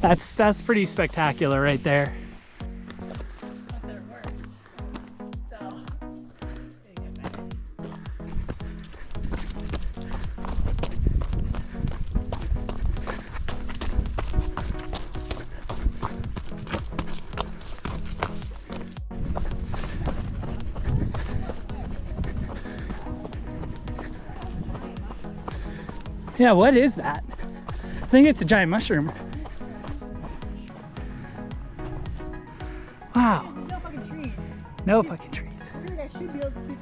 That's pretty spectacular right there. Yeah, what is that? I think it's a giant mushroom. Wow. No fucking trees. No fucking trees. I feel like I should be able to see.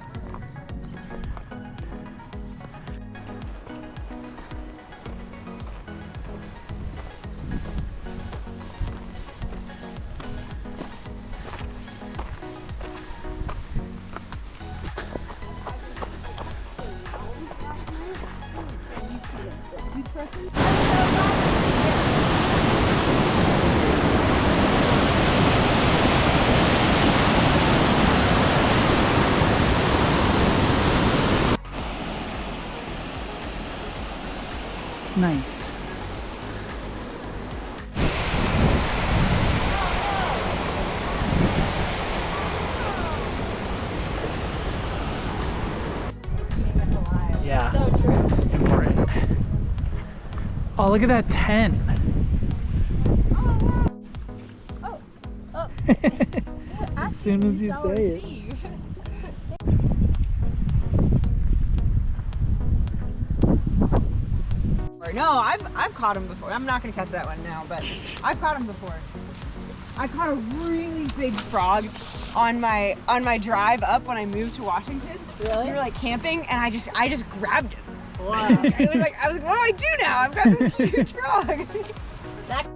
Nice. Yeah. So true. Important. Oh, look at that 10. Oh. Oh. As soon as you say it. No, I've caught him before. I'm not gonna catch that one now, but I've caught him before. I caught a really big frog on my drive up when I moved to Washington. Really? We were like camping, and I just grabbed him. Wow. It was like I was like, what do I do now? I've got this huge frog. That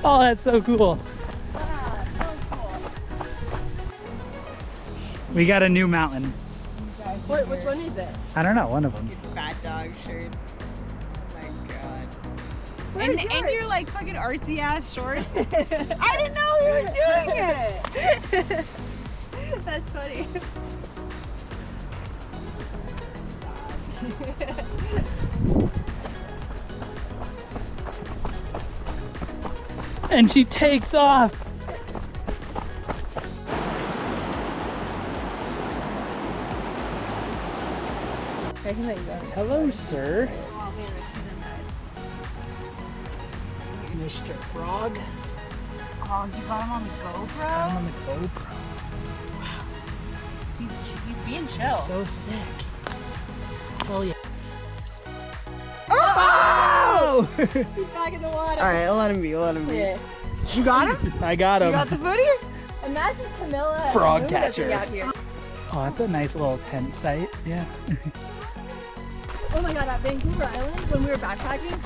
Oh, that's so cool. wow, so cool. We got a new mountain. What, which one is it? I don't know, one of them. Fat dog shirts. Oh my god. Where's And yours? your like fucking artsy ass shorts. I didn't know we were doing it. That's funny. And she takes off. I can let you go. Hello, sir. Oh man, I should Mr. Frog. Oh, you got him on the GoPro? I'm on the GoPro. He's being chill. So sick. Oh yeah. Oh! He's back in the water. All right, I'll let him be. Yeah. You got him? I got him. You got the booty? Imagine Camilla and Frog Moon catcher. living out here. Oh, that's a nice little tent site. Yeah. Oh my god, at Vancouver Island, when we were backpacking,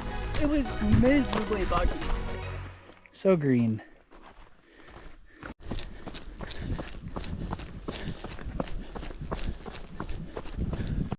it was miserably buggy. So green.